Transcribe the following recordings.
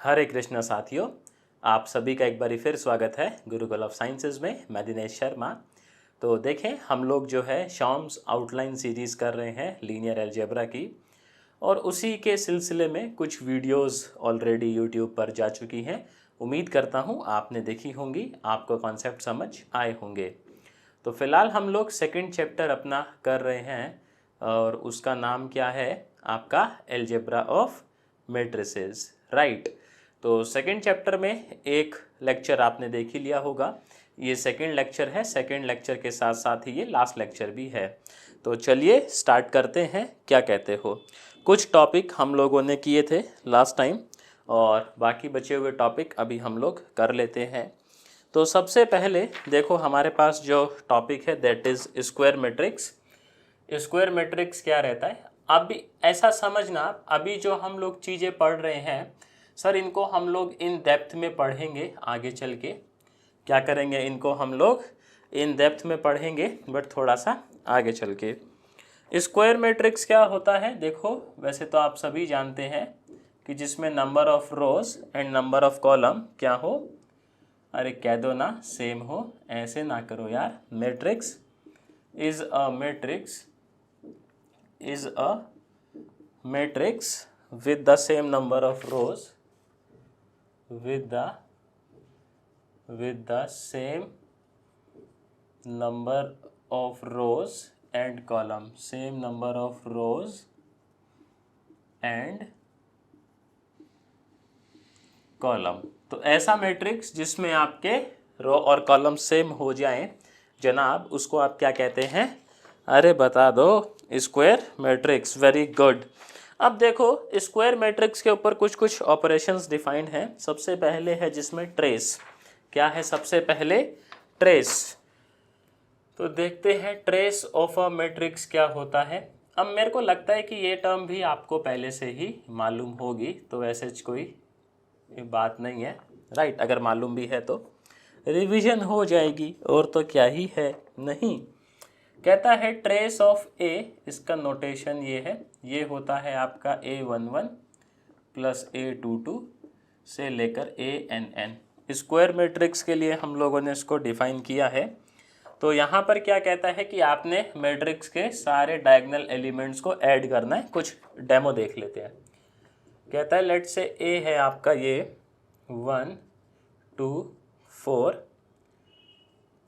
हरे कृष्णा साथियों, आप सभी का एक बारी फिर स्वागत है गुरुकुल ऑफ साइंसेज में। मैं दिनेश शर्मा। तो देखें, हम लोग जो है शॉम्स आउटलाइन सीरीज़ कर रहे हैं लीनियर अलजेब्रा की, और उसी के सिलसिले में कुछ वीडियोस ऑलरेडी यूट्यूब पर जा चुकी हैं। उम्मीद करता हूँ आपने देखी होंगी, आपको कॉन्सेप्ट समझ आए होंगे। तो फिलहाल हम लोग सेकंड चैप्टर अपना कर रहे हैं और उसका नाम क्या है आपका? Algebra of matrices, right. तो सेकंड चैप्टर में एक लेक्चर आपने देख ही लिया होगा। ये सेकंड लेक्चर है, सेकंड लेक्चर के साथ साथ ही ये लास्ट लेक्चर भी है। तो चलिए स्टार्ट करते हैं, क्या कहते हो? कुछ टॉपिक हम लोगों ने किए थे लास्ट टाइम और बाकी बचे हुए टॉपिक अभी हम लोग कर लेते हैं। तो सबसे पहले देखो, हमारे पास जो टॉपिक है that is square matrix. Square matrix क्या रहता है? अभी ऐसा समझना, अभी जो हम लोग चीज़ें पढ़ रहे हैं सर, इनको हम लोग इन डेप्थ में पढ़ेंगे आगे चल के। क्या करेंगे? इनको हम लोग इन डेप्थ में पढ़ेंगे, बट थोड़ा सा आगे चल के। स्क्वायर मैट्रिक्स क्या होता है? देखो, वैसे तो आप सभी जानते हैं कि जिसमें number of rose and number of column क्या हो, अरे कह दो ना, सेम हो। ऐसे ना करो यार। Matrix is a matrix with the same number of rows, with the same number of rows and column, same number of rows and column। तो ऐसा मैट्रिक्स जिसमें आपके रो और कॉलम सेम हो जाएं जनाब, उसको आप क्या कहते हैं? अरे बता दो। Square matrix. Very good. अब देखो, स्क्वायर मैट्रिक्स के ऊपर कुछ कुछ ऑपरेशंस डिफाइंड हैं। सबसे पहले है जिसमें ट्रेस। क्या है सबसे पहले? ट्रेस। तो देखते हैं ट्रेस ऑफ अ मैट्रिक्स क्या होता है। अब मेरे को लगता है कि ये टर्म भी आपको पहले से ही मालूम होगी, तो ऐसे कोई बात नहीं है, राइट। अगर मालूम भी है तो रिवीजन हो जाएगी, और तो क्या ही है। नहीं, कहता है ट्रेस ऑफ ए, इसका नोटेशन ये है, ये होता है आपका A11 प्लस A22 से लेकर ANN। स्क्वायर मैट्रिक्स के लिए हम लोगों ने इसको डिफाइन किया है। तो यहाँ पर क्या कहता है कि आपने मैट्रिक्स के सारे डायगोनल एलिमेंट्स को ऐड करना है। कुछ डेमो देख लेते हैं। कहता है लेट से ए है आपका ये 1 2 4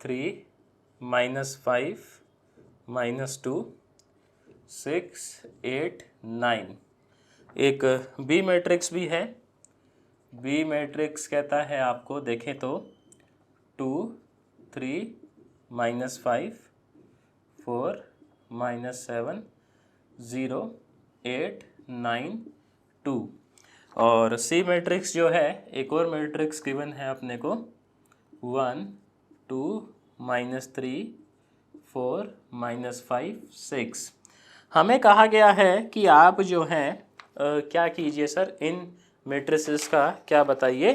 3 -5 -2 6 8 9। एक बी मैट्रिक्स भी है। बी मैट्रिक्स कहता है आपको, देखें तो 2 3 -5 4 -7 0 8 9 2। और सी मैट्रिक्स जो है, एक और मैट्रिक्स गिवन है अपने को 1 2 -3 4 -5 6। हमें कहा गया है कि आप जो हैं क्या कीजिए सर, इन मैट्रिसेस का क्या बताइए?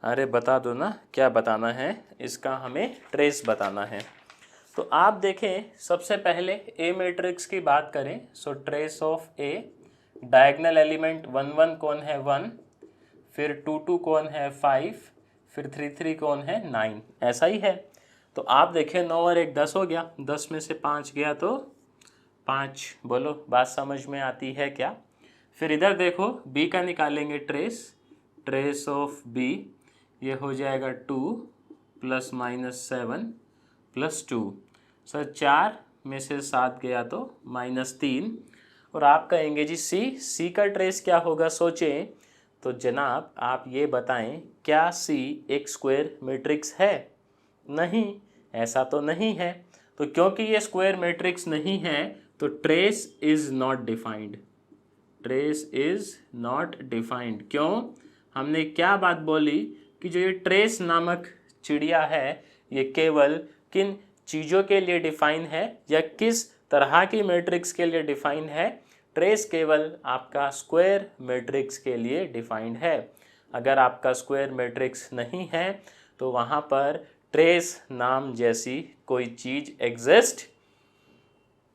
अरे बता दो ना, क्या बताना है? इसका हमें ट्रेस बताना है। तो आप देखें, सबसे पहले ए मैट्रिक्स की बात करें, so trace of A, diagonal element 1 1 कौन है? 1, फिर 2 2 कौन है? 5, फिर 3 3 कौन है? 9। ऐसा ही है। तो आप देखें, 9 और 1 10 हो गया, 10 में से 5 गया तो 5। बोलो, बात समझ में आती है क्या? फिर इधर देखो, बी का निकालेंगे ट्रेस। ट्रेस ऑफ बी ये हो जाएगा 2 ±7 +2। सर 4 में से 7 गया तो -3। और आप कहेंगे जी सी का ट्रेस क्या होगा? सोचें तो जनाब, आप ये बताएं, क्या सी एक स्क्वायर मैट्रिक्स है? नहीं, ऐसा तो नहीं है। तो क्योंकि ये स्क्वायर मैट्रिक्स नहीं है, तो trace is not defined. Trace is not defined. क्यों? हमने क्या बात बोली कि जो ये ट्रेस नामक चिड़िया है, ये केवल किन चीज़ों के लिए डिफाइन है या किस तरह की मैट्रिक्स के लिए डिफाइन है? ट्रेस केवल आपका स्क्वायर मैट्रिक्स के लिए डिफाइंड है। अगर आपका स्क्वायर मैट्रिक्स नहीं है तो वहाँ पर ट्रेस नाम जैसी कोई चीज़ एग्जिस्ट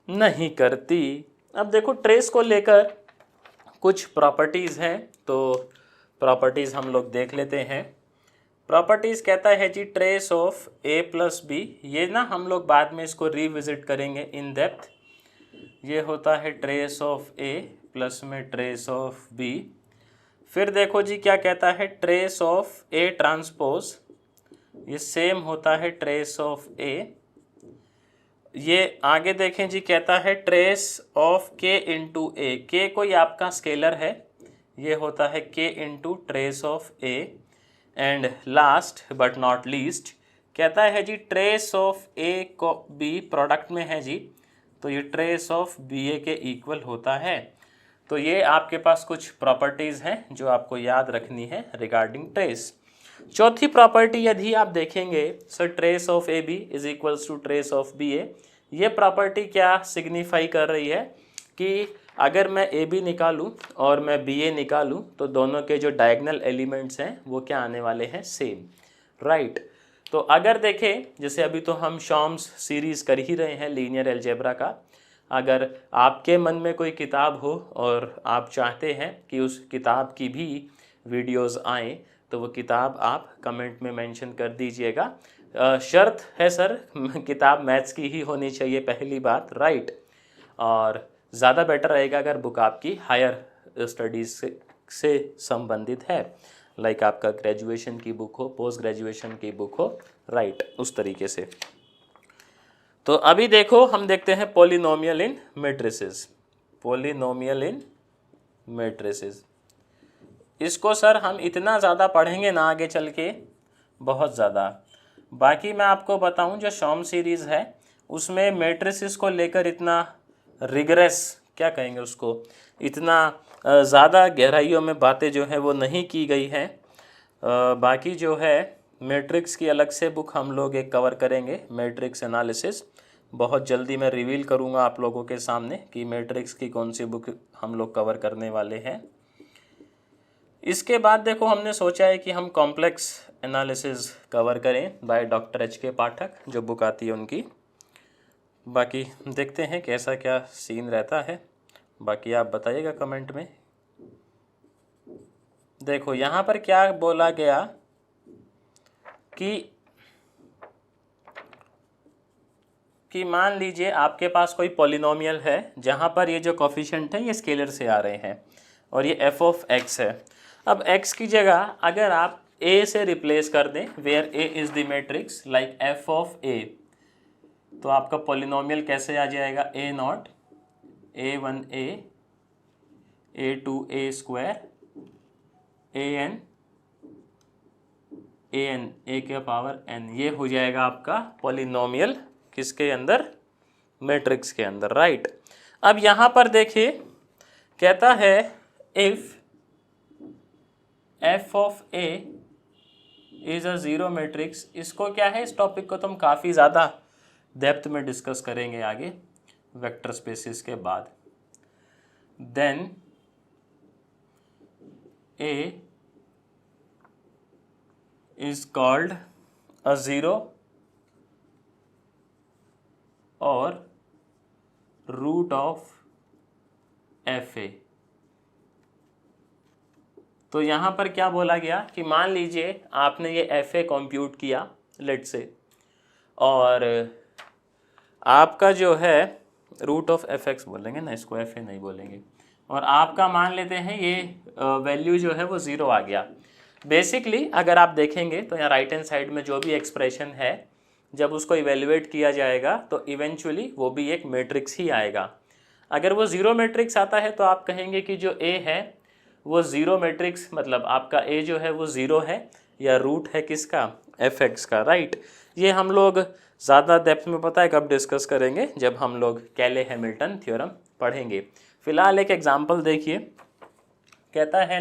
नहीं करती। अब देखो, ट्रेस को लेकर कुछ प्रॉपर्टीज़ हैं। तो प्रॉपर्टीज़ हम लोग देख लेते हैं। प्रॉपर्टीज़ कहता है जी trace of A plus B, ये ना हम लोग बाद में इसको रिविजिट करेंगे इन डेप्थ। ये होता है ट्रेस ऑफ ए प्लस में ट्रेस ऑफ बी। फिर देखो जी क्या कहता है, ट्रेस ऑफ ए ट्रांसपोज, ये सेम होता है ट्रेस ऑफ ए। ये आगे देखें जी, कहता है ट्रेस ऑफ के इंटू ए, के कोई आपका स्केलर है, ये होता है के into trace of A. And last but not least कहता है जी ट्रेस ऑफ ए को बी प्रोडक्ट में है जी, तो ये ट्रेस ऑफ बी ए के इक्वल होता है। तो ये आपके पास कुछ प्रॉपर्टीज़ हैं जो आपको याद रखनी है रिगार्डिंग ट्रेस। चौथी प्रॉपर्टी यदि आप देखेंगे, sir trace of A B is equals to trace of B A, ये प्रॉपर्टी क्या सिग्निफाई कर रही है कि अगर मैं ए बी निकालूं और मैं बी ए निकालूं तो दोनों के जो डायगोनल एलिमेंट्स हैं वो क्या आने वाले हैं, सेम, राइट। तो अगर देखें, जैसे अभी तो हम शॉम्स सीरीज़ कर ही रहे हैं लीनियर अलजेब्रा का, अगर आपके मन में कोई किताब हो और आप चाहते हैं कि उस किताब की भी वीडियोस आएँ तो वो किताब आप कमेंट में मेंशन कर दीजिएगा। शर्त है सर किताब मैथ्स की ही होनी चाहिए पहली बात, राइट। और ज़्यादा बेटर रहेगा अगर बुक आपकी हायर स्टडीज़ से संबंधित है, लाइक आपका ग्रेजुएशन की बुक हो, पोस्ट ग्रेजुएशन की बुक हो, राइट, उस तरीके से। तो अभी देखो हम देखते हैं पॉलिनोमियल इन मैट्रिसेस। पॉलिनोमियल इन मैट्रिसेस, इसको सर हम इतना ज़्यादा पढ़ेंगे ना आगे चल के, बहुत ज़्यादा। बाकी मैं आपको बताऊं जो शॉम सीरीज़ है उसमें मैट्रिसेस को लेकर इतना रिगरेस, क्या कहेंगे उसको, इतना ज़्यादा गहराइयों में बातें जो है वो नहीं की गई हैं। बाकी जो है मैट्रिक्स की अलग से बुक हम लोग एक कवर करेंगे, मैट्रिक्स एनालिसिस, बहुत जल्दी मैं रिवील करूंगा आप लोगों के सामने कि मैट्रिक्स की कौन सी बुक हम लोग कवर करने वाले हैं। इसके बाद देखो हमने सोचा है कि हम कॉम्प्लेक्स एनालिसिस कवर करें बाय डॉक्टर एच.के. पाठक, जो बुक आती है उनकी। बाकी देखते हैं कैसा क्या सीन रहता है, बाकी आप बताइएगा कमेंट में। देखो यहाँ पर क्या बोला गया कि मान लीजिए आपके पास कोई पॉलिनोमियल है जहाँ पर ये जो कोफिशिएंट है ये स्केलर से आ रहे हैं और ये f ऑफ x है। अब x की जगह अगर आप a से रिप्लेस कर दें, where a is the matrix like f of a, तो आपका पॉलिनोमियल कैसे आ जाएगा, a not a1a a2a square an a के पावर n, ये हो जाएगा आपका पॉलिनोमियल किसके अंदर, मैट्रिक्स के अंदर, राइट। अब यहाँ पर देखिए कहता है if f of a is a zero matrix, इसको क्या है, इस टॉपिक को तो हम काफ़ी ज़्यादा डेप्थ में डिस्कस करेंगे आगे वेक्टर स्पेसिस के बाद। Then a is called a zero और रूट ऑफ fa। तो यहाँ पर क्या बोला गया कि मान लीजिए आपने ये fa कंप्यूट किया लेट से, और आपका जो है रूट ऑफ fx बोलेंगे ना, इसको fa नहीं बोलेंगे, और आपका मान लेते हैं ये वैल्यू जो है वो ज़ीरो आ गया। बेसिकली अगर आप देखेंगे तो यहाँ राइट हैंड साइड में जो भी एक्सप्रेशन है जब उसको इवेल्युएट किया जाएगा तो इवेंचुअली वो भी एक मैट्रिक्स ही आएगा। अगर वो ज़ीरो मैट्रिक्स आता है तो आप कहेंगे कि जो a है वो ज़ीरो मैट्रिक्स, मतलब आपका a जो है वो ज़ीरो है या रूट है किसका, fx का, राइट। ये हम लोग ज़्यादा डेप्थ में पता है कब डिस्कस करेंगे, जब हम लोग कैले हैमिल्टन थ्योरम पढ़ेंगे। फिलहाल एक एग्जांपल देखिए, कहता है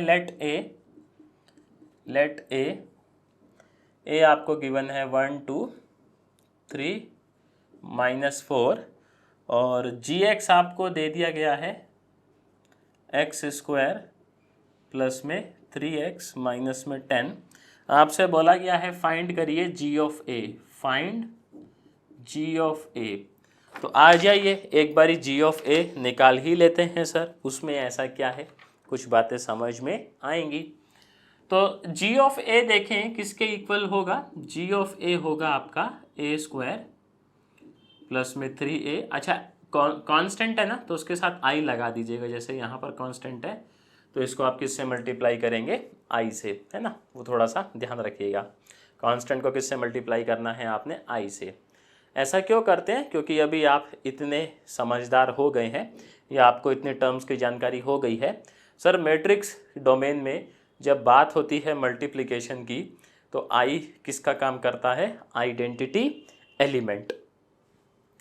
लेट a आपको गिवन है 1 2 3 -4 और gx आपको दे दिया गया है x स्क्वायर प्लस में 3x माइनस में 10। आपसे बोला गया है फाइंड करिए g of a, find g of a। तो आ जाइए एक बारी g ऑफ a निकाल ही लेते हैं सर, उसमें ऐसा क्या है, कुछ बातें समझ में आएंगी। तो जी ऑफ ए देखें किसके इक्वल होगा, जी ऑफ ए होगा आपका ए स्क्वायर प्लस में 3a। अच्छा कांस्टेंट है ना, तो उसके साथ आई लगा दीजिएगा, जैसे यहाँ पर कांस्टेंट है तो इसको आप किससे मल्टीप्लाई करेंगे, आई से, है ना, वो थोड़ा सा ध्यान रखिएगा। कांस्टेंट को किससे मल्टीप्लाई करना है आपने, आई से। ऐसा क्यों करते हैं, क्योंकि अभी आप इतने समझदार हो गए हैं या आपको इतने टर्म्स की जानकारी हो गई है। सर मैट्रिक्स डोमेन में जब बात होती है मल्टीप्लिकेशन की तो आई किसका काम करता है, आइडेंटिटी एलिमेंट।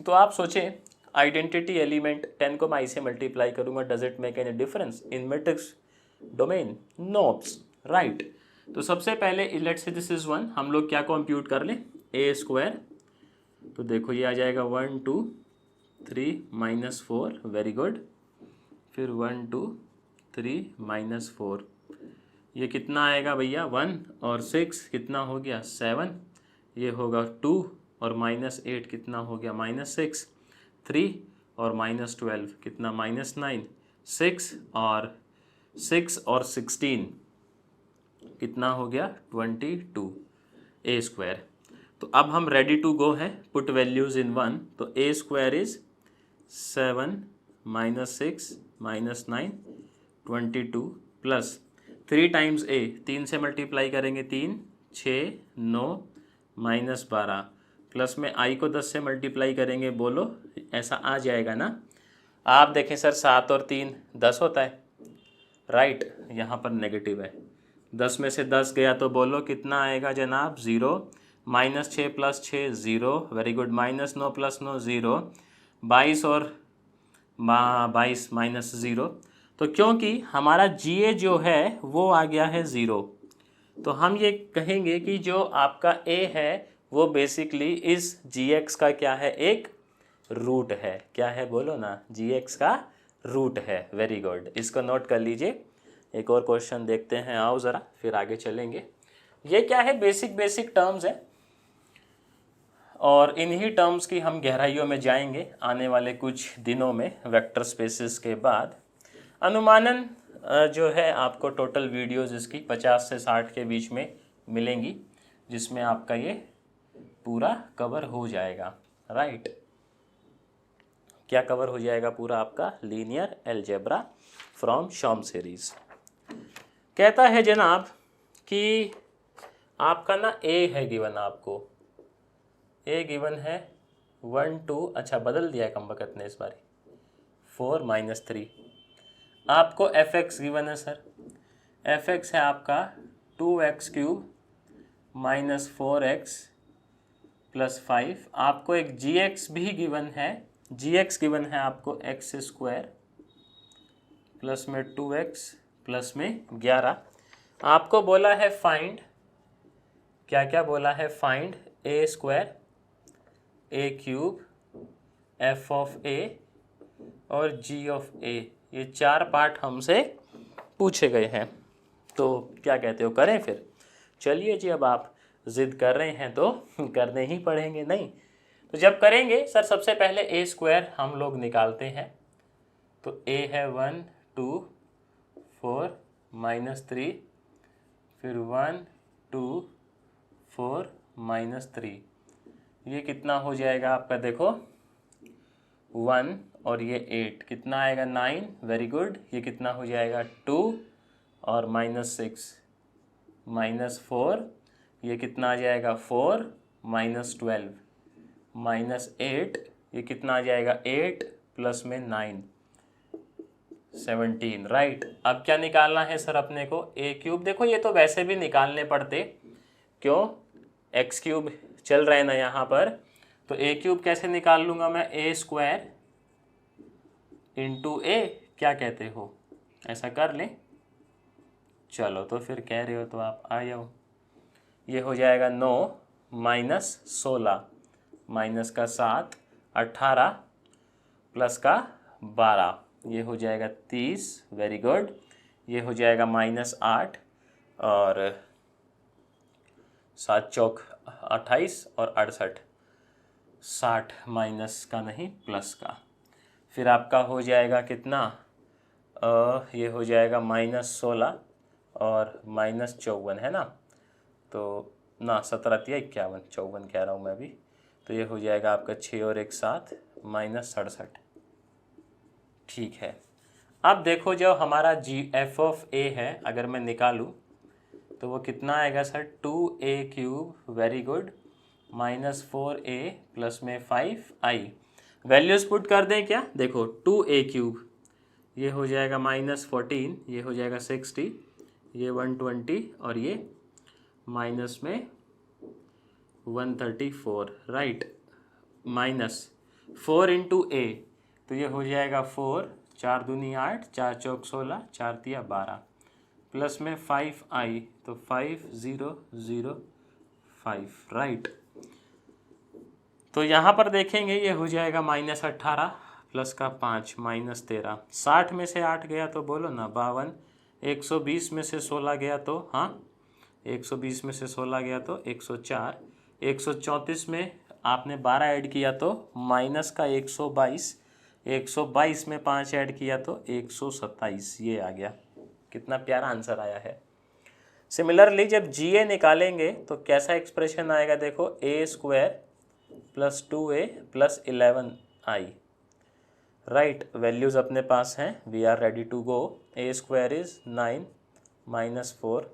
तो आप सोचें आइडेंटिटी एलिमेंट 10 को मैं आई से मल्टीप्लाई करूंगा, does it make any difference in matrix domain, notes, right. तो सबसे पहले लेट्स से दिस इज 1, हम लोग क्या कंप्यूट कर लें, ए स्क्वायर। तो देखो ये आ जाएगा 1 2 3 -4, वेरी गुड। फिर 1 2 3 -4, ये कितना आएगा भैया, 1 और 6 कितना हो गया, 7, ये होगा 2 और -8 कितना हो गया, -6, 3 और -12 कितना, -9, 6 और 16 कितना हो गया, 22 ए स्क्वायर। तो अब हम रेडी टू गो हैं, पुट वैल्यूज इन 1। तो ए स्क्वायर इज 7 -6 -9 22 प्लस 3 टाइम्स ए, 3 से मल्टीप्लाई करेंगे 3 6 9 -12 प्लस में आई को 10 से मल्टीप्लाई करेंगे, बोलो ऐसा आ जाएगा ना। आप देखें सर 7 और 3 10 होता है, राइट, यहाँ पर नेगेटिव है, 10 में से 10 गया तो बोलो कितना आएगा जनाब, 0। -6 + 6 0, वेरी गुड। -9 + 9 0, 22 और 22 -0। तो क्योंकि हमारा GA जो है वो आ गया है 0, तो हम ये कहेंगे कि जो आपका A है वो बेसिकली इस GX का क्या है, एक रूट है। क्या है बोलो ना, GX का रूट है, वेरी गुड, इसको नोट कर लीजिए। एक और क्वेश्चन देखते हैं, आओ ज़रा फिर आगे चलेंगे। ये क्या है, बेसिक टर्म्स है और इन्हीं टर्म्स की हम गहराइयों में जाएंगे आने वाले कुछ दिनों में वेक्टर स्पेसेस के बाद। अनुमानन जो है आपको टोटल वीडियोस इसकी 50 से 60 के बीच में मिलेंगी, जिसमें आपका ये पूरा कवर हो जाएगा, राइट। क्या कवर हो जाएगा पूरा आपका, लीनियर अलजेब्रा फ्रॉम शॉम सीरीज। कहता है जनाब कि आपका ना ए है गिवन, आपको ए गिवन है 1 2, अच्छा बदल दिया है कमबख्त ने इस बारी, 4 -3। आपको fx गिवन है सर, fx है आपका 2x³ -4x + 5। आपको एक gx भी गिवन है, gx गिवन है आपको x² प्लस में 2x प्लस में 11। आपको बोला है फाइंड, क्या क्या बोला है, find a² a³ f of a और g ऑफ a। ये 4 पार्ट हमसे पूछे गए हैं, तो क्या कहते हो, करें फिर। चलिए जी, अब आप ज़िद कर रहे हैं तो करने ही पड़ेंगे, नहीं तो जब करेंगे सर सबसे पहले a² हम लोग निकालते हैं। तो a है 1 2 4 -3, फिर 1 2 4 -3, ये कितना हो जाएगा आपका, देखो 1 और ये 8 कितना आएगा, 9, वेरी गुड। ये कितना हो जाएगा 2 और -6 -4, ये कितना आ जाएगा 4 -12 -8, ये कितना आ जाएगा 8 प्लस में 9 17, राइट। अब क्या निकालना है सर अपने को, a³ देखो ये तो वैसे भी निकालने पड़ते, क्यों, x³ चल रहा है ना यहाँ पर, तो a³ कैसे निकाल लूँगा मैं, a² इंटू a, क्या कहते हो, ऐसा कर लें। चलो तो फिर कह रहे हो तो आप आ जाओ, ये हो जाएगा 9 -16 माइनस का 7 18 प्लस का 12, ये हो जाएगा 30, वेरी गुड। ये हो जाएगा -8 और 7 चौक 28 और 68, 60 माइनस का नहीं प्लस का, फिर आपका हो जाएगा कितना, ये हो जाएगा -16 और -54 है ना, तो ना 17×51 54 कह रहा हूँ मैं भी, तो ये हो जाएगा आपका 6 और 1 7 -67। ठीक है। अब देखो जो हमारा f(a) है अगर मैं निकालूँ तो वो कितना आएगा sir, 2a³ very good -4a plus में 5i। वैल्यूज पुट कर दें क्या, देखो 2a³ ये हो जाएगा -14, ये हो जाएगा 60, ये 120 और ये माइनस में 134, राइट। -4 × a तो ये हो जाएगा 4, 4 दूनी 8, 4 चौक 16, 4 तिया 12 प्लस में 5i तो 5005, राइट। तो यहाँ पर देखेंगे ये हो जाएगा -18 प्लस का 5 -13, 60 में से 8 गया तो बोलो ना 52, 120 में से 16 गया तो हाँ 120 में से 16 गया तो 104, 134 में आपने 12 ऐड किया तो माइनस का 122, 122 में 5 ऐड किया तो 127, ये आ गया। कितना प्यारा आंसर आया है। सिमिलरली जब GA निकालेंगे तो कैसा एक्सप्रेशन आएगा, देखो a² + 2a + 11i, right. Values अपने पास हैं, we are ready to go. a² is 9 -4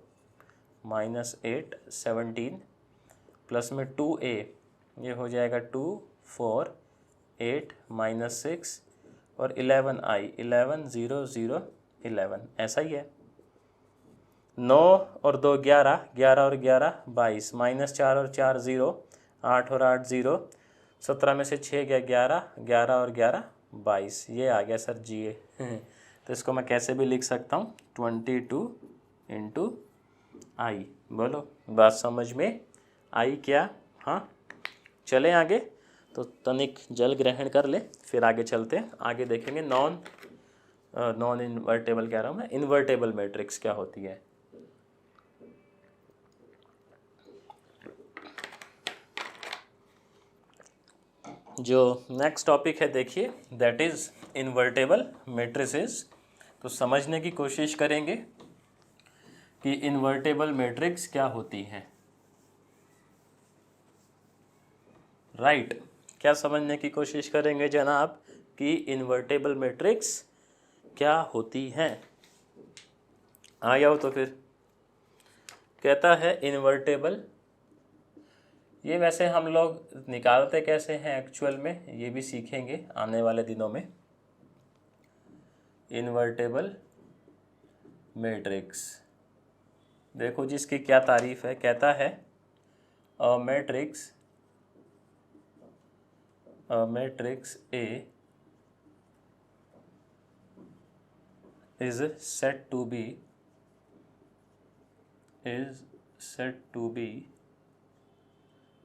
-8 17 plus में 2a ये हो जाएगा 2 4 8 -6 और 11i 11 0 0 11, ऐसा ही है। 9 और 2 11, 11 और 11 22, -4 और 4 0, 8 और 8 0, 17 में से 6 गया 11, 11 और 11 22, ये आ गया सर GA। तो इसको मैं कैसे भी लिख सकता हूँ 22 × i। बोलो बात समझ में आई क्या, हाँ। चलें आगे, तो तनिक जल ग्रहण कर ले फिर आगे चलते हैं। आगे देखेंगे नॉन इन्वर्टेबल कह रहा हूँ मैं, इन्वर्टेबल मैट्रिक्स क्या होती है। जो नेक्स्ट टॉपिक है देखिए, दैट इज़ इन्वर्टेबल मैट्रिसेस। तो समझने की कोशिश करेंगे कि इन्वर्टेबल मैट्रिक्स क्या होती है, राइट। क्या समझने की कोशिश करेंगे जनाब कि इन्वर्टेबल मैट्रिक्स क्या होती हैं। आ जाओ तो फिर। कहता है इन्वर्टेबल, ये वैसे हम लोग निकालते कैसे हैं एक्चुअल में, ये भी सीखेंगे आने वाले दिनों में। इन्वर्टेबल मैट्रिक्स देखो जिसकी क्या तारीफ है, कहता है a matrix A is said to be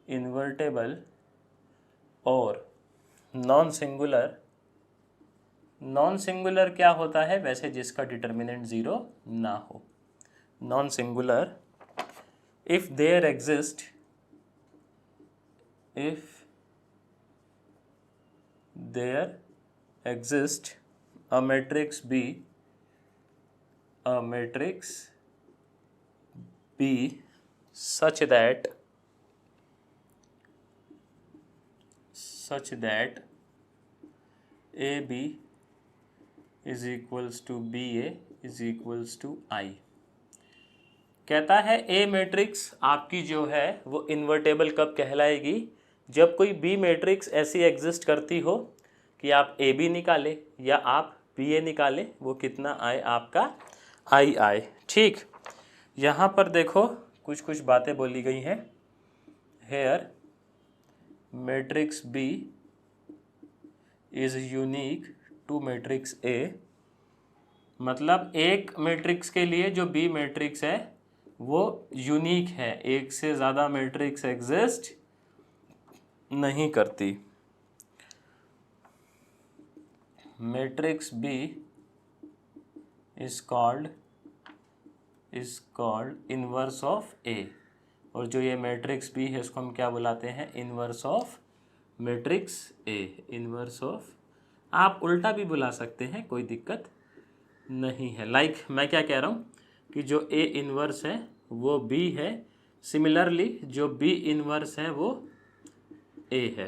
invertible और नॉन सिंगुलर। नॉन सिंगुलर क्या होता है वैसे, जिसका डिटर्मिनेंट 0 ना हो। Non singular if there exists a matrix B such that AB is equals to BA is equals to I। कहता है ए मैट्रिक्स आपकी जो है वो इन्वर्टेबल कब कहलाएगी, जब कोई बी मैट्रिक्स ऐसी एग्जिस्ट करती हो कि आप ए बी निकाले या आप बी ए निकाले, वो कितना आए आपका आई आए। ठीक, यहाँ पर देखो कुछ कुछ बातें बोली गई हैं। Here matrix B is unique to matrix A, मतलब एक मैट्रिक्स के लिए जो बी मैट्रिक्स है वो यूनिक है, एक से ज़्यादा मैट्रिक्स एग्जिस्ट नहीं करती। Matrix B is called inverse of A, और जो ये मैट्रिक्स बी है इसको हम क्या बुलाते हैं, inverse of matrix A. Inverse of, आप उल्टा भी बुला सकते हैं, कोई दिक्कत नहीं है। लाइक मैं क्या कह रहा हूँ कि जो ए इन्वर्स है वो बी है, सिमिलरली जो बी इन्वर्स है वो ए है।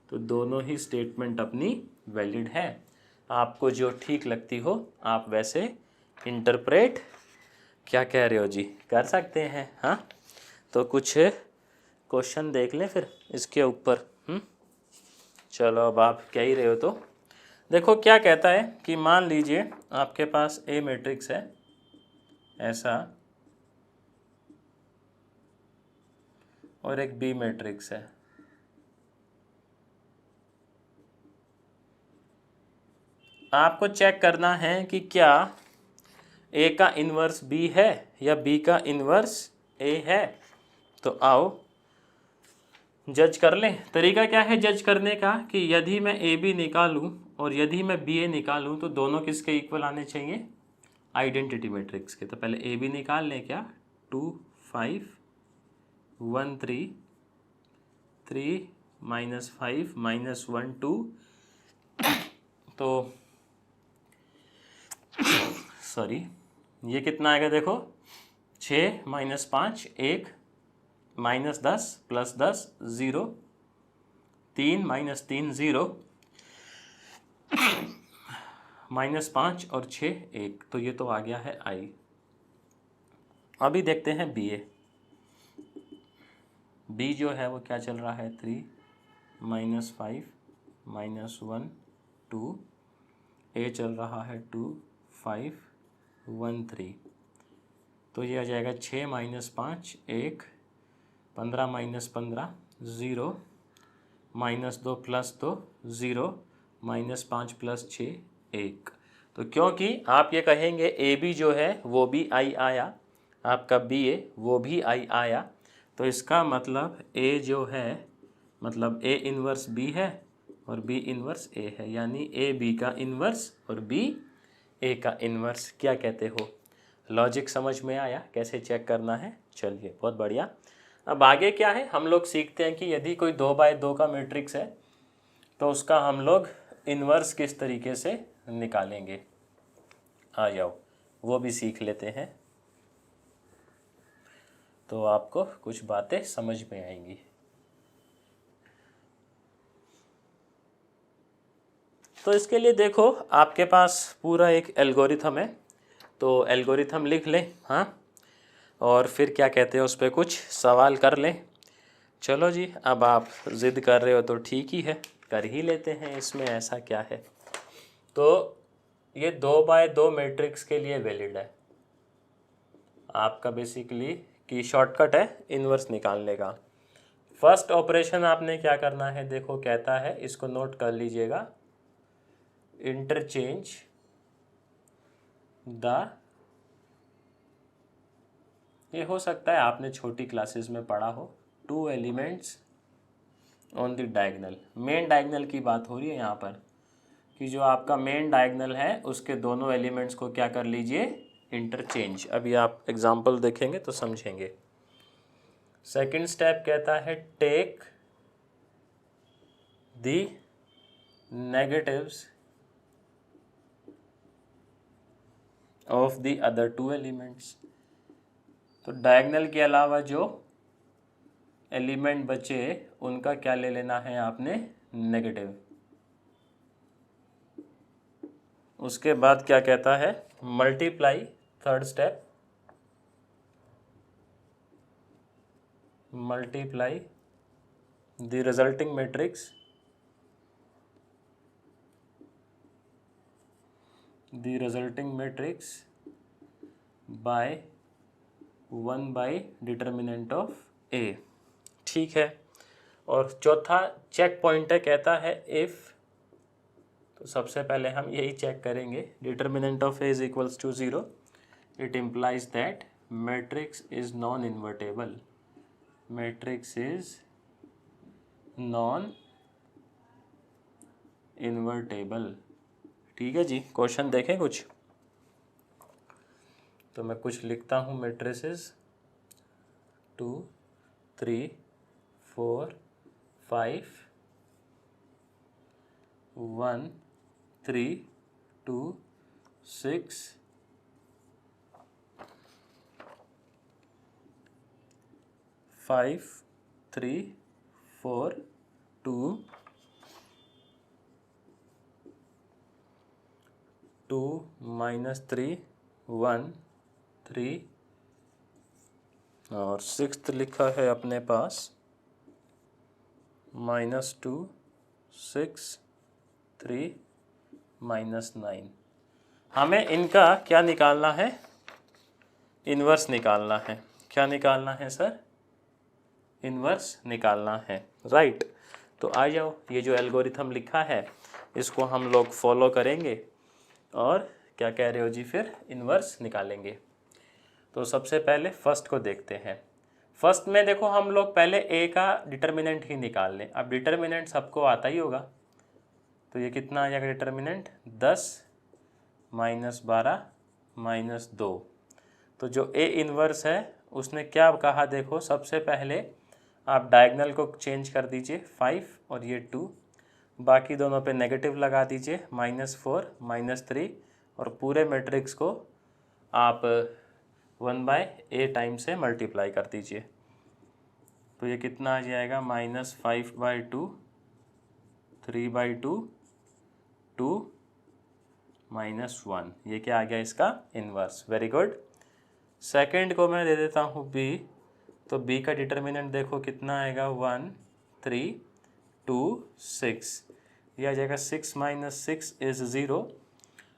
तो दोनों ही स्टेटमेंट अपनी वैलिड है। आपको जो ठीक लगती हो आप वैसे इंटरप्रेट क्या कह रहे हो जी कर सकते हैं। हाँ, तो कुछ क्वेश्चन देख लें फिर इसके ऊपर। चलो अब आप कह ही रहे हो तो देखो क्या कहता है कि मान लीजिए आपके पास ए मैट्रिक्स है ऐसा और एक बी मैट्रिक्स है। आपको चेक करना है कि क्या ए का इन्वर्स बी है या बी का इन्वर्स ए है। तो आओ जज कर लें। तरीका क्या है जज करने का कि यदि मैं ए बी निकालूं और यदि मैं बी ए निकालूं तो दोनों किसके इक्वल आने चाहिए, आइडेंटिटी मैट्रिक्स के। तो पहले ए बी निकाल लें क्या, 2 5 1 3 3 -5 -1 2। तो सॉरी ये कितना आएगा देखो, 6 -5 1 -10 +10 0 3 -3 0 -5 और 6 1। तो ये तो आ गया है आई। अभी देखते हैं बी ए। बी जो है वो क्या चल रहा है, 3 -5 -1 2। ए चल रहा है 2 5 1 3। तो ये आ जाएगा 6 -5 1 15 -15 0 -2 +2 0 -5 +6 1। तो क्योंकि आप ये कहेंगे ए बी जो है वो भी आई आया, आपका बी ए वो भी आई आया, तो इसका मतलब ए जो है मतलब ए इन्वर्स बी है और बी इन्वर्स ए है, यानी ए बी का इन्वर्स और बी ए का इन्वर्स। क्या कहते हो, लॉजिक समझ में आया कैसे चेक करना है। चलिए बहुत बढ़िया। अब आगे क्या है, हम लोग सीखते हैं कि यदि कोई 2x2 का मैट्रिक्स है तो उसका हम लोग इन्वर्स किस तरीके से निकालेंगे। आ जाओ वो भी सीख लेते हैं तो आपको कुछ बातें समझ में आएंगी। तो इसके लिए देखो आपके पास पूरा एक एल्गोरिथम है, तो एल्गोरिथम लिख लें। हाँ, और फिर क्या कहते हैं उस पर कुछ सवाल कर लें। चलो जी, अब आप ज़िद कर रहे हो तो ठीक ही है, कर ही लेते हैं, इसमें ऐसा क्या है। तो ये 2x2 मैट्रिक्स के लिए वैलिड है आपका बेसिकली कि शॉर्टकट है इन्वर्स निकालने का। फर्स्ट ऑपरेशन आपने क्या करना है, देखो कहता है, इसको नोट कर लीजिएगा, इंटरचेंज द, ये हो सकता है आपने छोटी क्लासेस में पढ़ा हो, 2 elements on the diagonal. Main diagonal की बात हो रही है यहाँ पर कि जो आपका मेन डायगोनल है उसके दोनों एलिमेंट्स को क्या कर लीजिए, इंटरचेंज। अभी आप एग्जांपल देखेंगे तो समझेंगे। सेकंड स्टेप कहता है take the negatives of the other 2 elements. तो डायगोनल के अलावा जो एलिमेंट बचे उनका क्या ले लेना है आपने, नेगेटिव। उसके बाद क्या कहता है, multiply, third step, multiply the resulting matrix, the resulting matrix by 1/डिटर्मिनेंट ऑफ ए। ठीक है। और चौथा चेक पॉइंट है, कहता है इफ़, तो सबसे पहले हम यही चेक करेंगे, determinant of A is equals to 0, it implies that matrix is non invertible, matrix is non invertible. ठीक है जी, क्वेश्चन देखें कुछ, तो मैं कुछ लिखता हूँ। मैट्रिसेस 2 3 4 5 1 3 2 6 5 3 4 2 2 -3 1 3 और सिक्स्थ लिखा है अपने पास -2 6 3 -9। हमें इनका क्या निकालना है? इन्वर्स निकालना है। क्या निकालना है सर? इन्वर्स निकालना है, राइट। तो आ जाओ, ये जो एल्गोरिथम लिखा है इसको हम लोग फॉलो करेंगे और क्या कह रहे हो जी, फिर इन्वर्स निकालेंगे। तो सबसे पहले फर्स्ट को देखते हैं। फर्स्ट में देखो हम लोग पहले ए का डिटर्मिनेंट ही निकाल लें। अब डिटर्मिनेंट सबको आता ही होगा, तो ये कितना आ जाएगा डिटर्मिनेंट? 10 -12 -2। तो जो ए इन्वर्स है उसने क्या कहा, देखो सबसे पहले आप डायगनल को चेंज कर दीजिए 5 और ये 2, बाकी दोनों पे नेगेटिव लगा दीजिए -4 -3 और पूरे मैट्रिक्स को आप 1/a टाइम से मल्टीप्लाई कर दीजिए। तो ये कितना आ जाएगा? -5/2 3/2 2 -1। ये क्या आ गया इसका इन्वर्स। Very good. सेकंड को मैं दे देता हूँ बी। तो बी का डिटर्मिनेंट देखो कितना आएगा? 1 3 2 6। यह आ जाएगा 6 - 6 इज़ 0।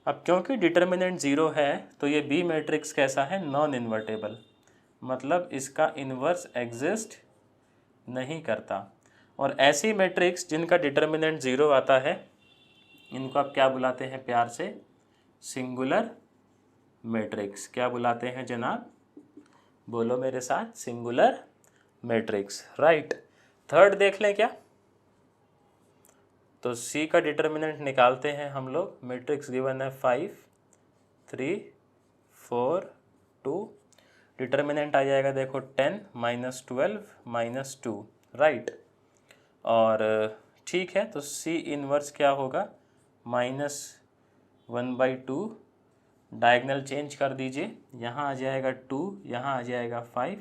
अब क्योंकि डिटर्मिनेंट 0 है तो ये बी मैट्रिक्स कैसा है? नॉन इन्वर्टेबल, मतलब इसका इन्वर्स एग्जिस्ट नहीं करता। और ऐसी मैट्रिक्स जिनका डिटर्मिनेंट 0 आता है इनको आप क्या बुलाते हैं प्यार से? Singular matrix. क्या बुलाते हैं जनाब? बोलो मेरे साथ, सिंगुलर मैट्रिक्स, राइट। थर्ड देख लें क्या? तो सी का डिटर्मिनेंट निकालते हैं हम लोग। मैट्रिक्स गिवन है 5 3 4 2। डिटर्मिनेंट आ जाएगा देखो 10 -12 -2, राइट। और ठीक है, तो सी इन्वर्स क्या होगा? -1/2। डायगनल चेंज कर दीजिए, यहाँ आ जाएगा 2, यहाँ आ जाएगा 5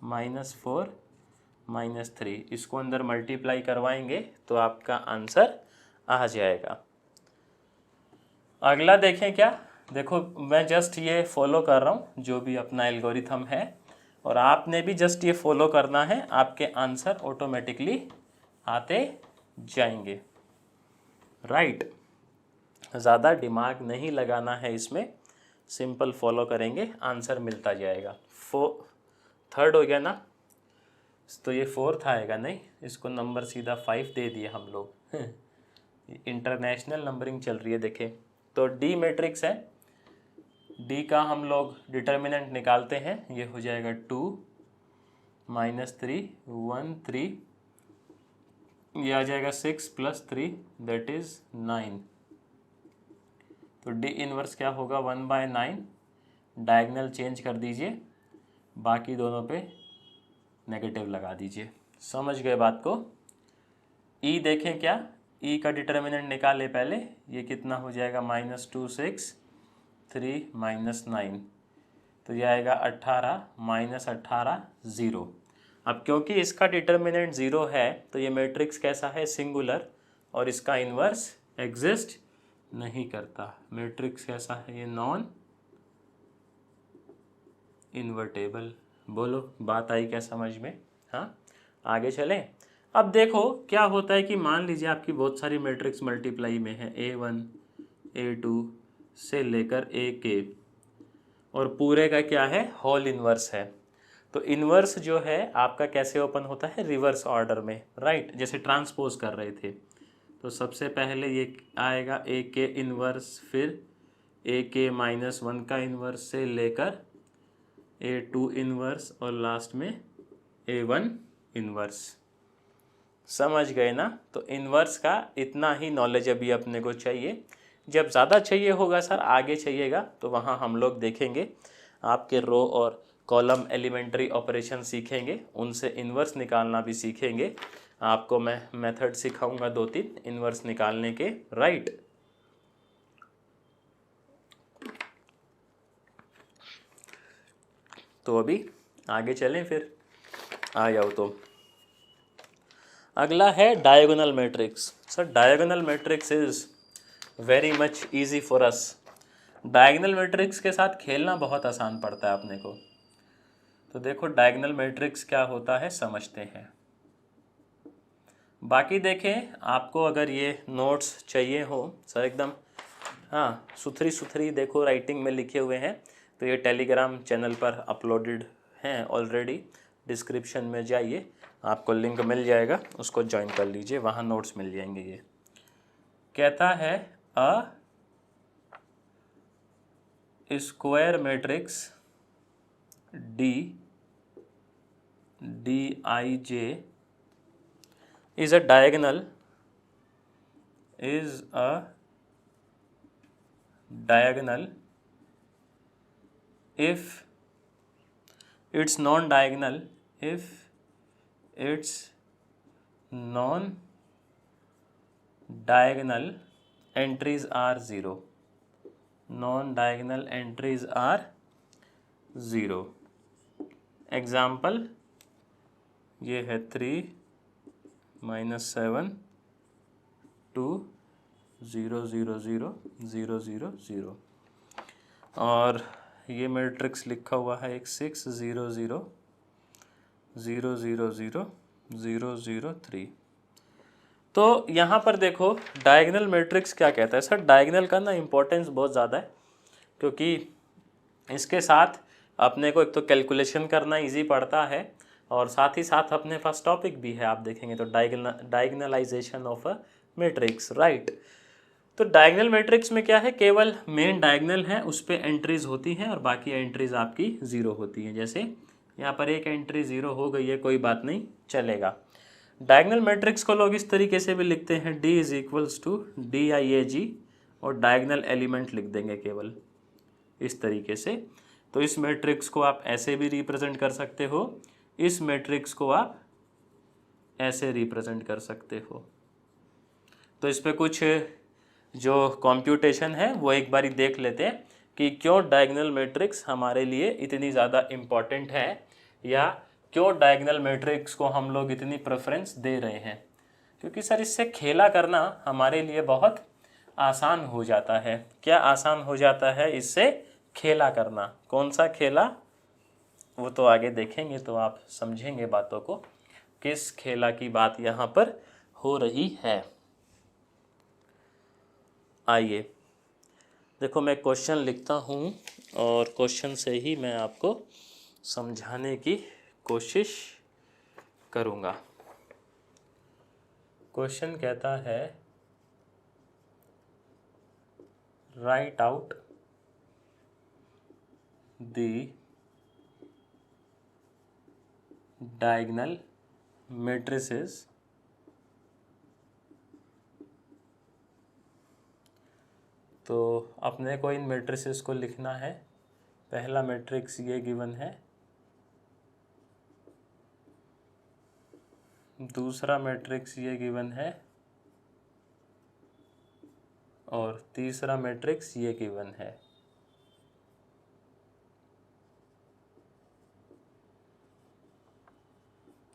-4 -3। इसको अंदर मल्टीप्लाई करवाएंगे तो आपका आंसर आ जाएगा। अगला देखें क्या? देखो मैं जस्ट ये फॉलो कर रहा हूँ जो भी अपना एल्गोरिथम है, और आपने भी जस्ट ये फॉलो करना है, आपके आंसर ऑटोमेटिकली आते जाएंगे, राइट। ज़्यादा दिमाग नहीं लगाना है इसमें, सिंपल फॉलो करेंगे आंसर मिलता जाएगा। थर्ड हो गया ना, तो ये फोर्थ आएगा नहीं, इसको नंबर सीधा 5 दे दिए हम लोग। इंटरनेशनल नंबरिंग चल रही है देखें। तो डी मैट्रिक्स है, डी का हम लोग डिटर्मिनेंट निकालते हैं। ये हो जाएगा 2 -3 1 3। ये आ जाएगा 6 + 3 दैट इज़ 9। तो डी इनवर्स क्या होगा? 1/9। डायगनल चेंज कर दीजिए, बाकी दोनों पे नेगेटिव लगा दीजिए। समझ गए बात को? ई देखें क्या? ई का डिटर्मिनेंट निकाले पहले। ये कितना हो जाएगा? -2 6 3 -9। तो ये आएगा 18 -18 0। अब क्योंकि इसका डिटर्मिनेंट 0 है तो ये मैट्रिक्स कैसा है? सिंगुलर, और इसका इन्वर्स एग्जिस्ट नहीं करता। मैट्रिक्स कैसा है? ये नॉन इन्वर्टेबल। बोलो बात आई क्या समझ में? हाँ, आगे चलें। अब देखो क्या होता है कि मान लीजिए आपकी बहुत सारी मैट्रिक्स मल्टीप्लाई में है, A1 A2 से लेकर AK, और पूरे का क्या है? होल इन्वर्स है। तो इन्वर्स जो है आपका कैसे ओपन होता है? रिवर्स ऑर्डर में, राइट, जैसे ट्रांसपोज कर रहे थे। तो सबसे पहले ये आएगा AK इन्वर्स, फिर AK -1 का इन्वर्स से लेकर A2 इन्वर्स, और लास्ट में A1 इन्वर्स। समझ गए ना? तो इन्वर्स का इतना ही नॉलेज अभी अपने को चाहिए। जब ज़्यादा चाहिए होगा सर, आगे चाहिएगा, तो वहाँ हम लोग देखेंगे आपके रो और कॉलम एलिमेंट्री ऑपरेशन सीखेंगे, उनसे इन्वर्स निकालना भी सीखेंगे। आपको मैं मेथड सिखाऊंगा 2-3 इन्वर्स निकालने के, राइट। तो अभी आगे चलें फिर। आ जाओ तो अगला है diagonal matrix. Sir diagonal matrix is very much easy for us. Diagonal matrix के साथ खेलना बहुत आसान पड़ता है अपने को। तो देखो डायगोनल मैट्रिक्स क्या होता है समझते हैं। बाकी देखें आपको अगर ये नोट्स चाहिए हो सर एकदम हाँ सुथरी सुथरी देखो राइटिंग में लिखे हुए हैं, तो ये टेलीग्राम चैनल पर अपलोडेड हैं ऑलरेडी। डिस्क्रिप्शन में जाइए, आपको लिंक मिल जाएगा, उसको ज्वाइन कर लीजिए, वहाँ नोट्स मिल जाएंगे। ये कहता है a square matrix Dij is a diagonal if it's non-diagonal entries are 0. Non-diagonal entries are 0. Example ये है 3 -7 2 0 0 0 0 0 0 और ये मैट्रिक्स लिखा हुआ है एक 6 0 0 0 0 0 0 0 3। तो यहाँ पर देखो डायगोनल मैट्रिक्स क्या कहता है। सर डायगोनल का ना इम्पोर्टेंस बहुत ज़्यादा है, क्योंकि इसके साथ अपने को एक तो कैलकुलेशन करना इजी पड़ता है और साथ ही साथ अपने पास टॉपिक भी है। आप देखेंगे तो डायगोनलाइजेशन ऑफ अ मैट्रिक्स, राइट। तो डायगोनल मैट्रिक्स में क्या है, केवल मेन डायगोनल है उस पर एंट्रीज होती हैं और बाकी एंट्रीज आपकी ज़ीरो होती हैं। जैसे यहाँ पर एक एंट्री ज़ीरो हो गई है, कोई बात नहीं, चलेगा। डायगोनल मैट्रिक्स को लोग इस तरीके से भी लिखते हैं D = DIAG और डायगोनल एलिमेंट लिख देंगे केवल इस तरीके से। तो इस मैट्रिक्स को आप ऐसे भी रिप्रेजेंट कर सकते हो, इस मैट्रिक्स को आप ऐसे रिप्रेजेंट कर सकते हो। तो इस पे कुछ जो कंप्यूटेशन है वो एक बारी देख लेते हैं कि क्यों डायगोनल मैट्रिक्स हमारे लिए इतनी ज़्यादा इम्पॉर्टेंट है, या क्यों डायगोनल मैट्रिक्स को हम लोग इतनी प्रेफरेंस दे रहे हैं। क्योंकि सर इससे खेला करना हमारे लिए बहुत आसान हो जाता है। क्या आसान हो जाता है इससे खेला करना? कौन सा खेला, वो तो आगे देखेंगे तो आप समझेंगे बातों को, किस खेला की बात यहाँ पर हो रही है। आइए देखो मैं क्वेश्चन लिखता हूँ और क्वेश्चन से ही मैं आपको समझाने की कोशिश करूँगा। क्वेश्चन कहता है right out the diagonal matrices तो अपने को इन मैट्रिसेस को लिखना है। पहला मैट्रिक्स ये गिवन है, दूसरा मैट्रिक्स ये गिवन है और तीसरा मैट्रिक्स ये गिवन है।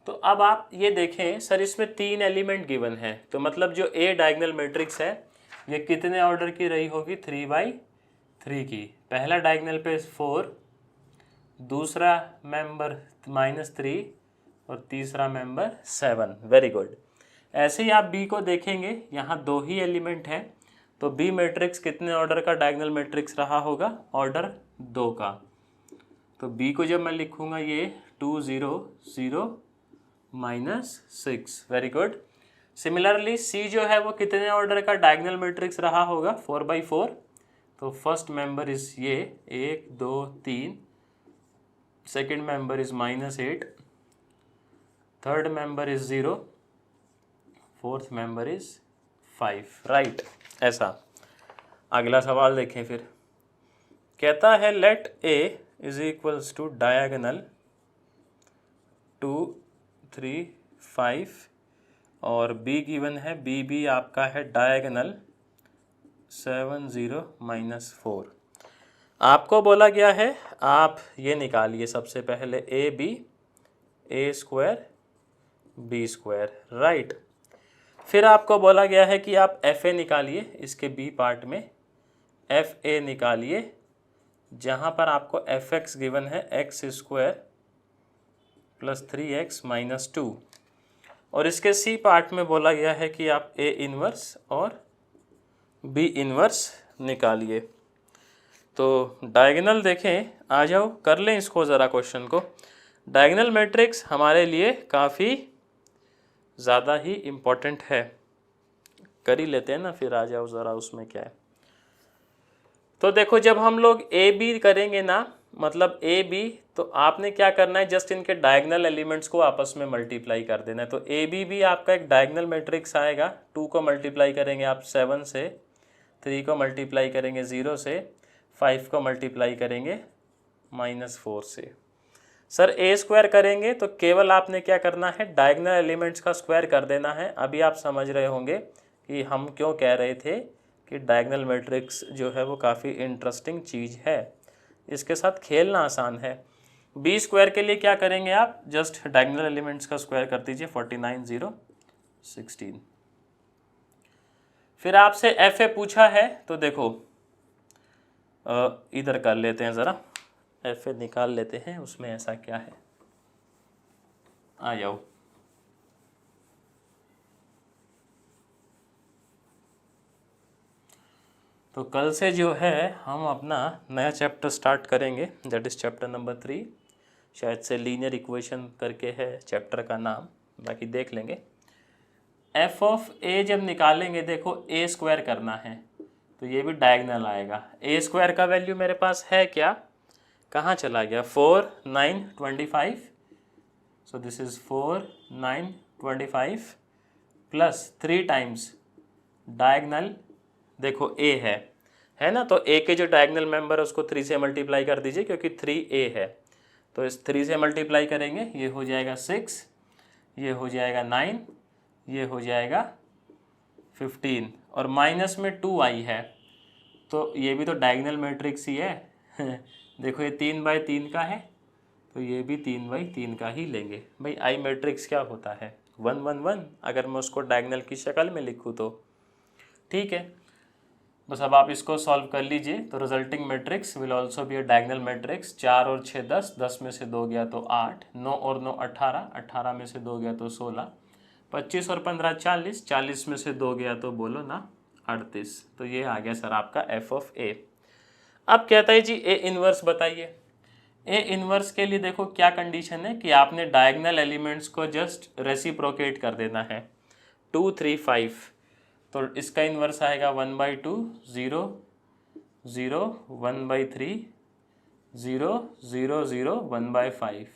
तो अब आप ये देखें सर इसमें 3 एलिमेंट गिवन है, तो मतलब जो ए डायगोनल मैट्रिक्स है ये कितने ऑर्डर की रही होगी, 3/3 की। पहला डायगोनल पे 4, दूसरा मेंबर -3 और तीसरा मेंबर 7। Very good. ऐसे ही आप बी को देखेंगे, यहाँ 2 ही एलिमेंट हैं, तो बी मैट्रिक्स कितने ऑर्डर का डायगोनल मैट्रिक्स रहा होगा, ऑर्डर 2 का। तो बी को जब मैं लिखूँगा ये 2 0 0 -6। Very good. सिमिलरली सी जो है वो कितने ऑर्डर का डायगोनल मैट्रिक्स रहा होगा, 4/4। तो फर्स्ट मेंबर इज ये 1 2 3, second member is -8, third member is 0, fourth member is 5, right. ऐसा। अगला सवाल देखें फिर। कहता है लेट A = डायगोनल 2 3 5 और B गिवन है, B भी आपका है डायगोनल 7 0 -4। आपको बोला गया है आप ये निकालिए सबसे पहले ए स्क्वायर बी स्क्वायर, राइट। फिर आपको बोला गया है कि आप एफ ए निकालिए, इसके बी पार्ट में एफ ए निकालिए, जहाँ पर आपको एफ एक्स गिवन है x square plus 3x minus 2, और इसके सी पार्ट में बोला गया है कि आप ए इनवर्स और बी इनवर्स निकालिए। तो डायगोनल देखें, आ जाओ कर लें इसको ज़रा क्वेश्चन को। डायगोनल मैट्रिक्स हमारे लिए काफ़ी ज़्यादा ही इम्पोर्टेंट है, कर ही लेते हैं ना, फिर आ जाओ ज़रा उसमें क्या है। तो देखो जब हम लोग ए बी करेंगे ना, मतलब ए बी, तो आपने क्या करना है, जस्ट इनके डायगोनल एलिमेंट्स को आपस में मल्टीप्लाई कर देना है। तो ए बी भी आपका एक डायगोनल मैट्रिक्स आएगा। 2 को मल्टीप्लाई करेंगे आप 7 से, 3 को मल्टीप्लाई करेंगे 0 से, 5 को मल्टीप्लाई करेंगे -4 से। सर ए स्क्वायर करेंगे तो केवल आपने क्या करना है, डायगोनल एलिमेंट्स का स्क्वायर कर देना है। अभी आप समझ रहे होंगे कि हम क्यों कह रहे थे कि डायगोनल मैट्रिक्स जो है वो काफ़ी इंटरेस्टिंग चीज़ है, इसके साथ खेलना आसान है। बी स्क्वायर के लिए क्या करेंगे आप, जस्ट डायगोनल एलिमेंट्स का स्क्वायर कर दीजिए, 49 0 16। फिर आपसे एफ ए पूछा है, तो देखो इधर कर लेते हैं ज़रा, एफ ए निकाल लेते हैं, उसमें ऐसा क्या है, आ जाओ। तो कल से जो है हम अपना नया चैप्टर स्टार्ट करेंगे, दैट इज़ चैप्टर नंबर 3। शायद से लीनियर इक्वेशन करके है चैप्टर का नाम, बाकी देख लेंगे। एफ ऑफ ए जब निकालेंगे, देखो ए स्क्वायर करना है, तो ये भी डायगोनल आएगा। ए स्क्वायर का वैल्यू मेरे पास है क्या, कहाँ चला गया, 4 9 25। So this is 4 9 25 plus 3 times diagonal, देखो ए है ना, तो ए के जो डायगोनल मेंबर है उसको 3 से मल्टीप्लाई कर दीजिए, क्योंकि 3a है, तो इस 3 से मल्टीप्लाई करेंगे, ये हो जाएगा 6, ये हो जाएगा 9, ये हो जाएगा 15, और माइनस में 2i है, तो ये भी तो डायगोनल मैट्रिक्स ही है देखो ये 3/3 का है, तो ये भी 3/3 का ही लेंगे। भाई आई मैट्रिक्स क्या होता है, 1 1 1, अगर मैं उसको डायगोनल की शक्ल में लिखूँ तो ठीक है। बस अब आप इसको सॉल्व कर लीजिए, तो resulting matrix will also be a diagonal matrix. 4 और 6 10, 10 में से 2 गया तो 8, 9 और 9 18, 18 में से 2 गया तो 16, 25 और 15 40, 40 में से 2 गया तो बोलो ना 38। तो ये आ गया सर आपका एफ ऑफ ए। अब कहता है जी ए इनवर्स बताइए। ए इनवर्स के लिए देखो क्या कंडीशन है कि आपने डायगोनल एलिमेंट्स को जस्ट रेसिप्रोकेट कर देना है, 2 3 5, तो इसका इन्वर्स आएगा 1/2 0 0 1/3 0 0 0 1/5।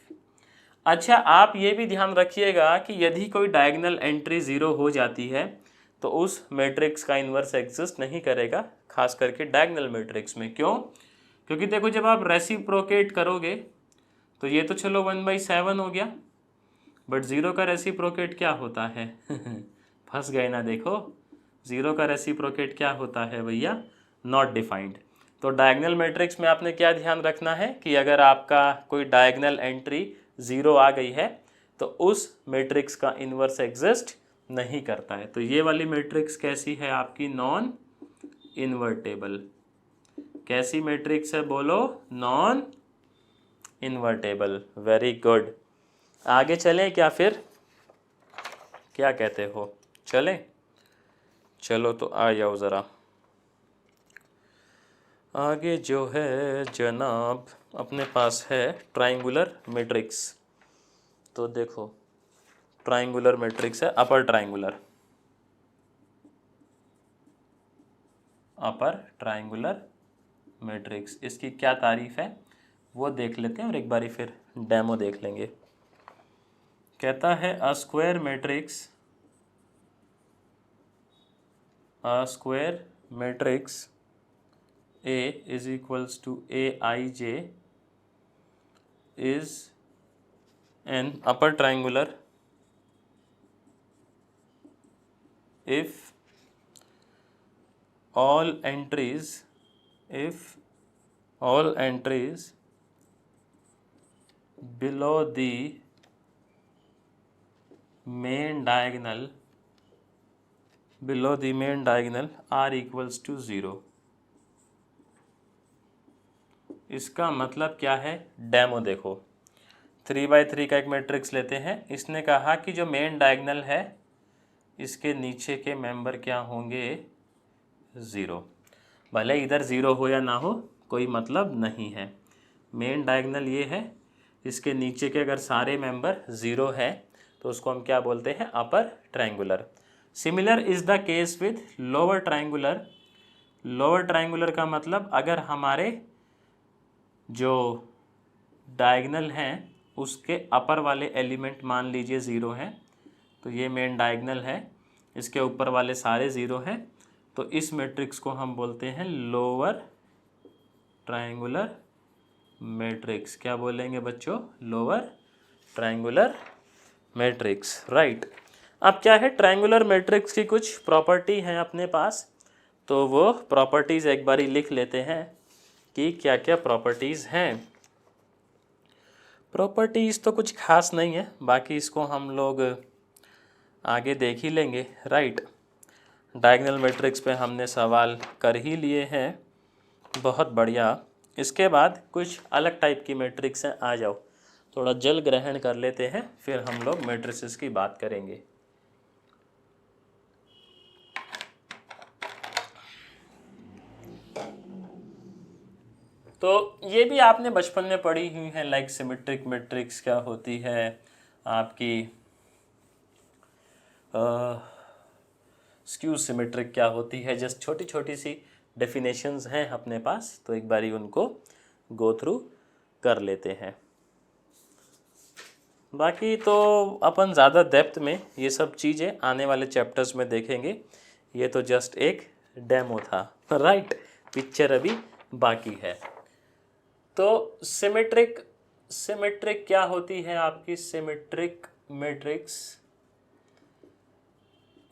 अच्छा आप ये भी ध्यान रखिएगा कि यदि कोई डायगोनल एंट्री 0 हो जाती है तो उस मैट्रिक्स का इन्वर्स एग्जिस्ट नहीं करेगा, खास करके डायगोनल मैट्रिक्स में। क्यों, क्योंकि देखो जब आप रेसिप्रोकेट करोगे तो ये तो चलो 1/7 हो गया, बट 0 का रेसिप्रोकेट क्या होता है फंस गए ना, देखो 0 का रेसिप्रोकेट क्या होता है भैया, नॉट डिफाइंड। तो डायगोनल मैट्रिक्स में आपने क्या ध्यान रखना है कि अगर आपका कोई डायगोनल एंट्री 0 आ गई है तो उस मैट्रिक्स का इन्वर्स एग्जिस्ट नहीं करता है। तो ये वाली मैट्रिक्स कैसी है आपकी, नॉन इन्वर्टेबल। कैसी मैट्रिक्स है बोलो, नॉन इन्वर्टेबल। Very good. आगे चलें क्या, फिर क्या कहते हो, चलें? चलो तो आ जाओ ज़रा आगे। जो है जनाब अपने पास है ट्राइंगुलर मैट्रिक्स। तो देखो ट्राइंगुलर मैट्रिक्स है, अपर ट्राइंगुलर मैट्रिक्स। इसकी क्या तारीफ है वो देख लेते हैं और एक बारी फिर डेमो देख लेंगे। कहता है a square matrix A is equals to Aij is an upper triangular if all entries below the main diagonal below the main diagonal are equals to 0। इसका मतलब क्या है? डेमो देखो, 3x3 का एक मैट्रिक्स लेते हैं। इसने कहा कि जो मेन डायगोनल है इसके नीचे के मेंबर क्या होंगे? 0। भले इधर 0 हो या ना हो, कोई मतलब नहीं है। मेन डायगोनल ये है, इसके नीचे के अगर सारे मेंबर 0 है तो उसको हम क्या बोलते हैं? Upper triangular. Similar is the case with lower triangular. Lower triangular का मतलब अगर हमारे जो डायगोनल हैं उसके अपर वाले एलिमेंट मान लीजिए 0 हैं, तो ये मेन डायगोनल है, इसके ऊपर वाले सारे 0 हैं, तो इस मैट्रिक्स को हम बोलते हैं लोअर ट्रायंगुलर मैट्रिक्स। क्या बोलेंगे बच्चों? Lower triangular matrix, right. अब क्या है, ट्रायंगुलर मैट्रिक्स की कुछ प्रॉपर्टी हैं अपने पास, तो वो प्रॉपर्टीज़ एक बारी लिख लेते हैं कि क्या क्या प्रॉपर्टीज़ हैं। प्रॉपर्टीज़ तो कुछ खास नहीं है, बाकी इसको हम लोग आगे देख ही लेंगे, राइट। डायगोनल मैट्रिक्स पे हमने सवाल कर ही लिए हैं, बहुत बढ़िया। इसके बाद कुछ अलग टाइप की मैट्रिक्स हैं, आ जाओ थोड़ा जल ग्रहण कर लेते हैं, फिर हम लोग मैट्रिसेस की बात करेंगे। तो ये भी आपने बचपन में पढ़ी हुई है, लाइक सिमेट्रिक मैट्रिक्स क्या होती है आपकी, स्क्यू सिमेट्रिक क्या होती है, जस्ट छोटी छोटी सी डेफिनेशंस हैं अपने पास, तो एक बारी उनको गो थ्रू कर लेते हैं। बाकी तो अपन ज़्यादा डेप्थ में ये सब चीज़ें आने वाले चैप्टर्स में देखेंगे, ये तो जस्ट एक डेमो था, राइट। पिक्चर अभी बाकी है। तो सिमेट्रिक क्या होती है आपकी? Symmetric matrix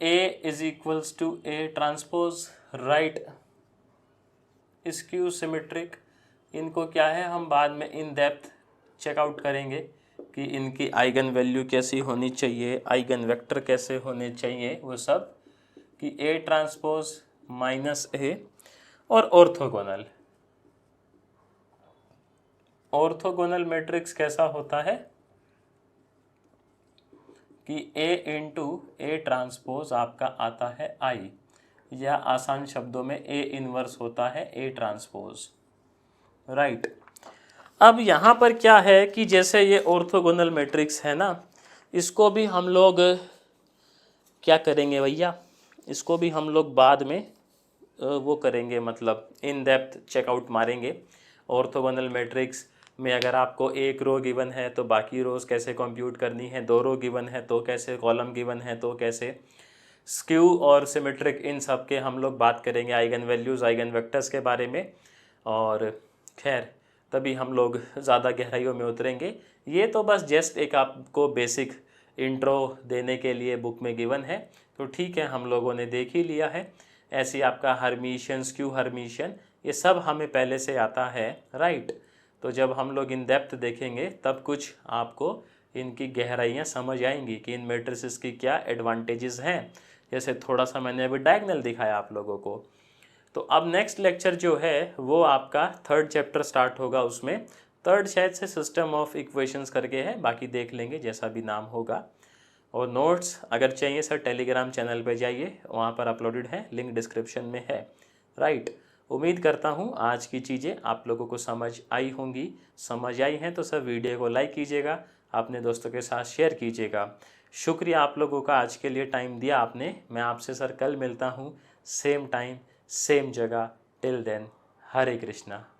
A is equals to A transpose, right. Skew symmetric, इनको क्या है हम बाद में इन डेप्थ चेकआउट करेंगे कि इनकी आइगन वैल्यू कैसी होनी चाहिए, आइगन वेक्टर कैसे होने चाहिए, वो सब, कि A ट्रांसपोज माइनस A। और ऑर्थोगोनल, ऑर्थोगोनल मैट्रिक्स कैसा होता है कि A इंटू A ट्रांसपोज आपका आता है I, या आसान शब्दों में A इनवर्स होता है A ट्रांसपोज, राइट। अब यहाँ पर क्या है कि जैसे ये ऑर्थोगोनल मैट्रिक्स है ना, इसको भी हम लोग क्या करेंगे भैया, इसको भी हम लोग बाद में वो करेंगे, मतलब इन डेप्थ चेकआउट मारेंगे। ऑर्थोगोनल मैट्रिक्स में अगर आपको एक रो गिवन है तो बाकी रोज कैसे कंप्यूट करनी है, 2 रो गिवन है तो कैसे, कॉलम गिवन है तो कैसे, स्क्यू और सिमेट्रिक, इन सब के हम लोग बात करेंगे, आइगन वैल्यूज़, आइगन वेक्टर्स के बारे में। और खैर तभी हम लोग ज़्यादा गहराइयों में उतरेंगे। ये तो बस जस्ट एक आपको बेसिक इंट्रो देने के लिए बुक में गिवन है, तो ठीक है, हम लोगों ने देख ही लिया है। ऐसे आपका हर्मिशियन, स्क्यू हर्मिशियन, ये सब हमें पहले से आता है, राइट। तो जब हम लोग इन डेप्थ देखेंगे तब कुछ आपको इनकी गहराइयाँ समझ आएंगी कि इन मैट्रिसेस की क्या एडवांटेजेस हैं। जैसे थोड़ा सा मैंने अभी डायगोनल दिखाया आप लोगों को। तो अब नेक्स्ट लेक्चर जो है वो आपका 3rd चैप्टर स्टार्ट होगा, उसमें 3rd शायद से सिस्टम ऑफ इक्वेशंस करके है, बाकी देख लेंगे जैसा भी नाम होगा। और नोट्स अगर चाहिए सर टेलीग्राम चैनल पे जाइए, वहाँ पर अपलोडेड है, लिंक डिस्क्रिप्शन में है, राइट। उम्मीद करता हूँ आज की चीज़ें आप लोगों को समझ आई होंगी। समझ आई हैं तो सर वीडियो को लाइक कीजिएगा, अपने दोस्तों के साथ शेयर कीजिएगा। शुक्रिया आप लोगों का, आज के लिए टाइम दिया आपने। मैं आपसे सर कल मिलता हूँ, सेम टाइम सेम जगह। टिल देन, हरे कृष्णा।